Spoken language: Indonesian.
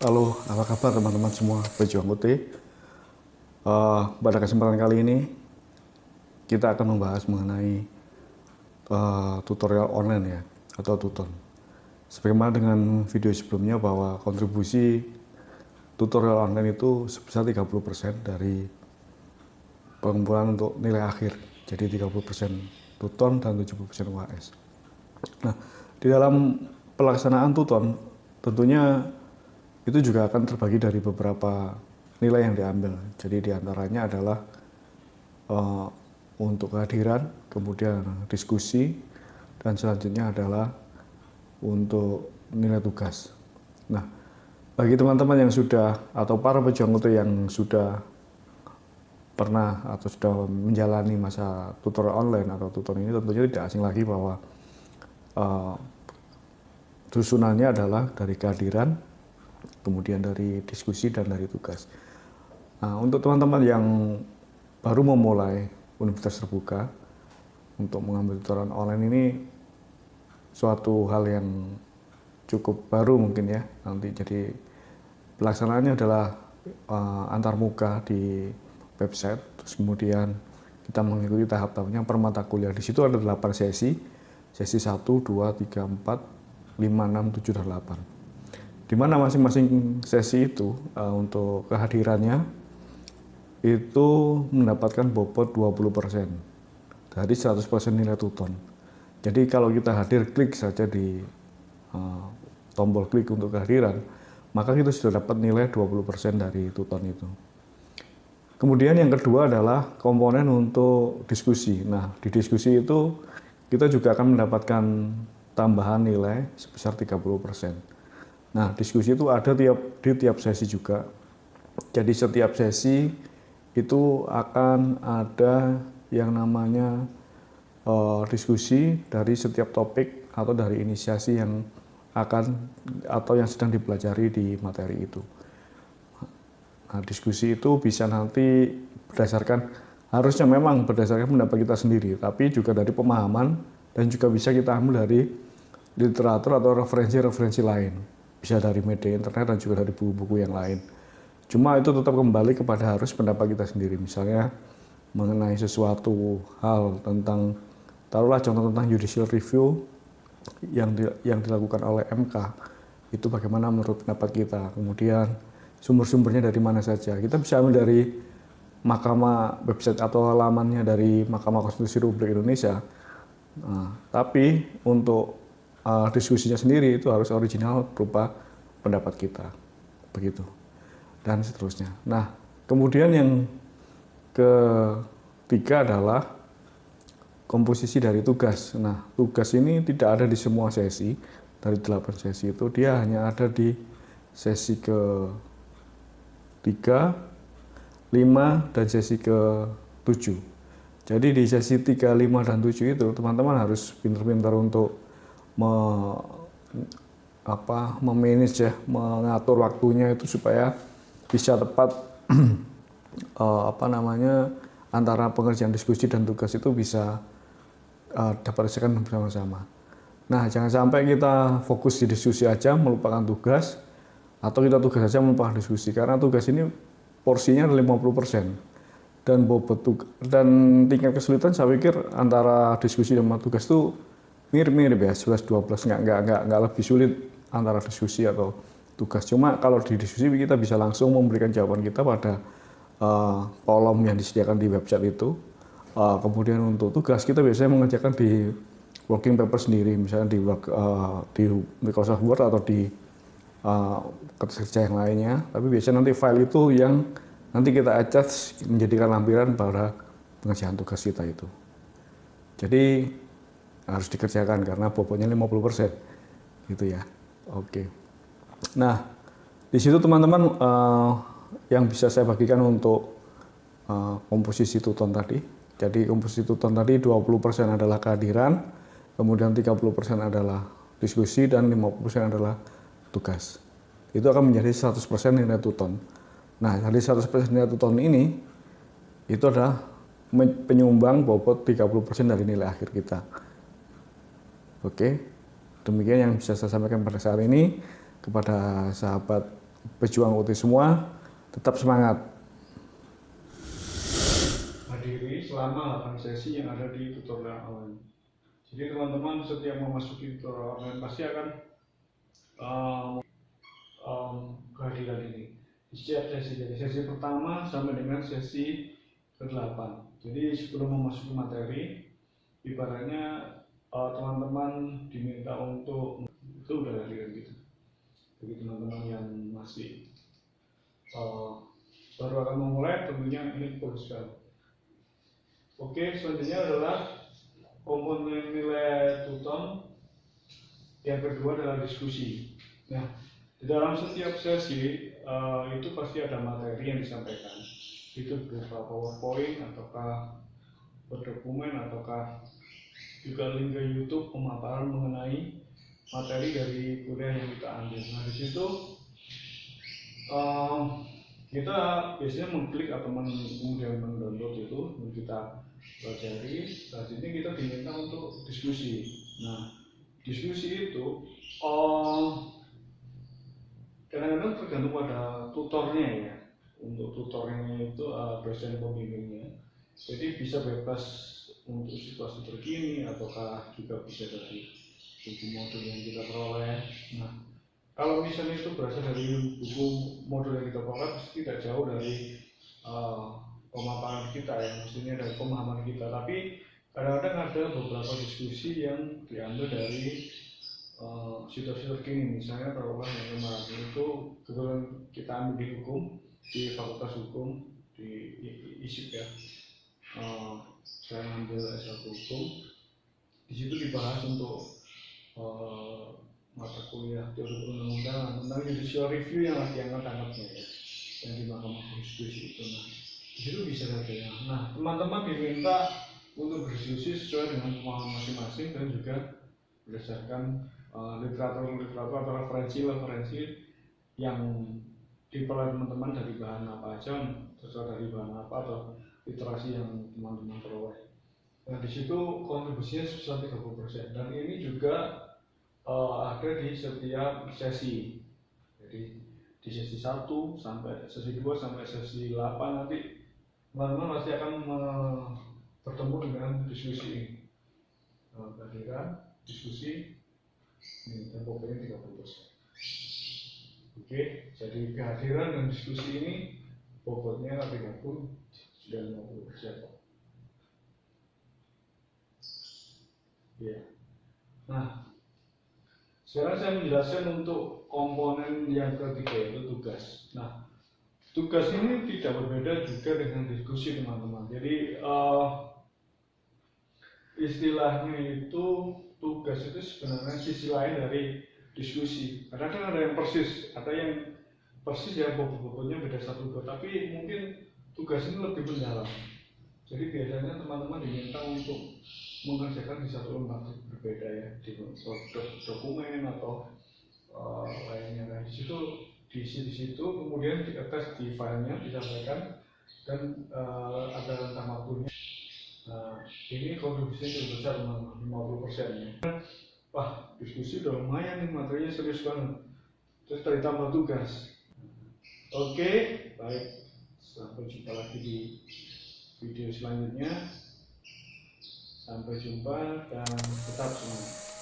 Halo, apa kabar teman-teman semua pejuang UT? Pada kesempatan kali ini kita akan membahas mengenai tutorial online ya, atau tuton. Sebagaimana dengan video sebelumnya bahwa kontribusi tutorial online itu sebesar 30% dari pengumpulan untuk nilai akhir. Jadi 30% tuton dan 70% UAS. Nah, di dalam pelaksanaan tuton tentunya itu juga akan terbagi dari beberapa nilai yang diambil. Jadi diantaranya adalah untuk kehadiran, kemudian diskusi, dan selanjutnya adalah untuk nilai tugas. Nah, bagi teman-teman yang sudah atau para pejuang itu yang sudah pernah atau sudah menjalani masa tutorial online atau tutor ini, tentunya tidak asing lagi bahwa susunannya adalah dari kehadiran, kemudian dari diskusi dan dari tugas. Nah, untuk teman-teman yang baru memulai universitas terbuka untuk mengambil tutorial online ini suatu hal yang cukup baru mungkin ya nanti. Jadi pelaksanaannya adalah antar muka di website, terus kemudian kita mengikuti tahap-tahapnya per mata kuliah. Di situ ada 8 sesi 1, 2, 3, 4, 5, 6, 7, dan 8. Di mana masing-masing sesi itu untuk kehadirannya itu mendapatkan bobot 20% dari 100% nilai tuton. Jadi kalau kita hadir, klik saja di tombol klik untuk kehadiran, maka kita sudah dapat nilai 20% dari tuton itu. Kemudian yang kedua adalah komponen untuk diskusi. Nah, di diskusi itu kita juga akan mendapatkan tambahan nilai sebesar 30%. Nah, diskusi itu ada di tiap sesi juga. Jadi setiap sesi itu akan ada yang namanya diskusi dari setiap topik atau dari inisiasi yang akan atau yang sedang dipelajari di materi itu. Nah, diskusi itu bisa nanti harusnya memang berdasarkan pendapat kita sendiri, tapi juga dari pemahaman dan juga bisa kita ambil dari literatur atau referensi-referensi lain. Bisa dari media internet dan juga dari buku-buku yang lain. Cuma itu tetap kembali kepada harus pendapat kita sendiri. Misalnya mengenai sesuatu hal tentang, taruhlah contoh tentang judicial review yang dilakukan oleh MK, itu bagaimana menurut pendapat kita. Kemudian sumber-sumbernya dari mana saja. Kita bisa ambil dari Mahkamah, website atau halamannya dari Mahkamah Konstitusi Republik Indonesia. Nah, tapi untuk diskusinya sendiri itu harus original berupa pendapat kita, begitu, dan seterusnya. Nah, kemudian yang ketiga adalah komposisi dari tugas. Nah, tugas ini tidak ada di semua sesi. Dari 8 sesi itu dia hanya ada di sesi ke-3, 5, dan sesi ke-7. Jadi di sesi 3, 5, dan 7 itu teman-teman harus pintar-pintar untuk memanage ya, mengatur waktunya itu supaya bisa tepat antara pengerjaan diskusi dan tugas itu bisa dapat diselesaikan bersama-sama. Nah, jangan sampai kita fokus di diskusi aja melupakan tugas, atau kita tugas saja melupakan diskusi, karena tugas ini porsinya 50%. Dan dan tingkat kesulitan saya pikir antara diskusi dan tugas itu mirip-mirip ya, 11-12, nggak lebih sulit antara diskusi atau tugas. Cuma kalau di diskusi kita bisa langsung memberikan jawaban kita pada kolom yang disediakan di website itu. Kemudian untuk tugas kita biasanya mengerjakan di working paper sendiri, misalnya di Microsoft Word atau di kertas kerja yang lainnya. Tapi biasanya nanti file itu yang nanti kita attach menjadikan lampiran pada pengerjaan tugas kita itu. Jadi harus dikerjakan karena bobotnya 50%, gitu ya. Oke. Nah, di situ teman-teman yang bisa saya bagikan untuk komposisi tuton tadi. Jadi komposisi tuton tadi 20% adalah kehadiran, kemudian 30% adalah diskusi, dan 50% adalah tugas. Itu akan menjadi 100% nilai tuton. Nah, dari 100% nilai tuton ini itu adalah penyumbang bobot 30% dari nilai akhir kita. Oke, demikian yang bisa saya sampaikan pada saat ini kepada sahabat pejuang OT semua, tetap semangat. Hadiri selama 8 sesi yang ada di tutorial online. Jadi teman-teman setiap memasuki tutorial online pasti akan kehadiran ini di setiap sesi, dari sesi pertama sampai dengan sesi ke-8. Jadi sebelum memasuki materi, ibaratnya teman-teman diminta untuk itu udah hadiran gitu. Bagi teman-teman yang masih baru akan memulai, tentunya ini perlu sekali. Oke, selanjutnya adalah komponen nilai tuton. Yang kedua adalah diskusi. Nah, di dalam setiap sesi itu pasti ada materi yang disampaikan. Itu berupa PowerPoint ataukah berdokumen ataukah juga link ke YouTube pemaparan mengenai materi dari kuliah yang kita ambil. Nah, di situ kita biasanya mengklik atau kemudian mendownload itu, kita pelajari. Selanjutnya kita diminta untuk diskusi. Nah, diskusi itu kadang-kadang tergantung pada tutornya ya. Untuk tutornya itu dosen pembimbingnya. Jadi bisa bebas untuk situasi terkini ataukah juga bisa dari buku modul yang kita peroleh. Nah, kalau misalnya itu berasal dari buku modul yang kita peroleh, pasti tidak jauh dari pemaparan kita ya, maksudnya dari pemahaman kita. Tapi kadang-kadang ada beberapa diskusi yang diambil dari situasi terkini. Misalnya taruhlah yang kemarin itu kebetulan kita ambil di hukum, di Fakultas Hukum di ISIP ya. Saya ambil S1 Hukum. Di situ dibahas untuk mata kuliah teori perundang-undangan tentang judicial review yang lagi angkat-angkatnya ya, yang di Mahkamah Konstitusi itu. Nah, di situ bisa saja ya. Nah, teman-teman diminta untuk berdiskusi sesuai dengan pemahaman masing-masing dan juga berdasarkan literatur atau referensi yang diperoleh teman-teman dari bahan apa aja, sesuai dari bahan apa atau literasi yang teman-teman peroleh. Nah, di situ kontribusinya sebesar 30%, dan ini juga ada di setiap sesi. Jadi di sesi 1 sampai sesi 2 sampai sesi 8 nanti teman-teman pasti akan bertemu dengan diskusi ini. Kehadiran diskusi ini tempatnya 30%. Oke, jadi kehadiran dan diskusi ini bobotnya 30 dan 50%. Ya. Nah, sekarang saya menjelaskan untuk komponen yang ketiga, yaitu tugas. Nah, tugas ini tidak berbeda juga dengan diskusi teman-teman. Jadi istilahnya itu tugas itu sebenarnya sisi lain dari diskusi. Kadang-kadang ada yang persis, ada yang persis ya bobot-bobotnya beda 1-2, tapi mungkin tugas ini lebih mendalam. Jadi biasanya teman-teman diminta untuk mengerjakan di satu lembaga berbeda ya, di dokumen atau lainnya. Nah, di situ diisi di situ, kemudian diatas di filenya disampaikan dan ada rentang waktunya. Nah, ini kontribusinya cukup besar, 50% ya. Wah, diskusi udah lumayan nih, materinya serius banget. Terus ditambah tugas. Oke, baik. Sampai jumpa lagi di video selanjutnya. Sampai jumpa dan tetap semangat.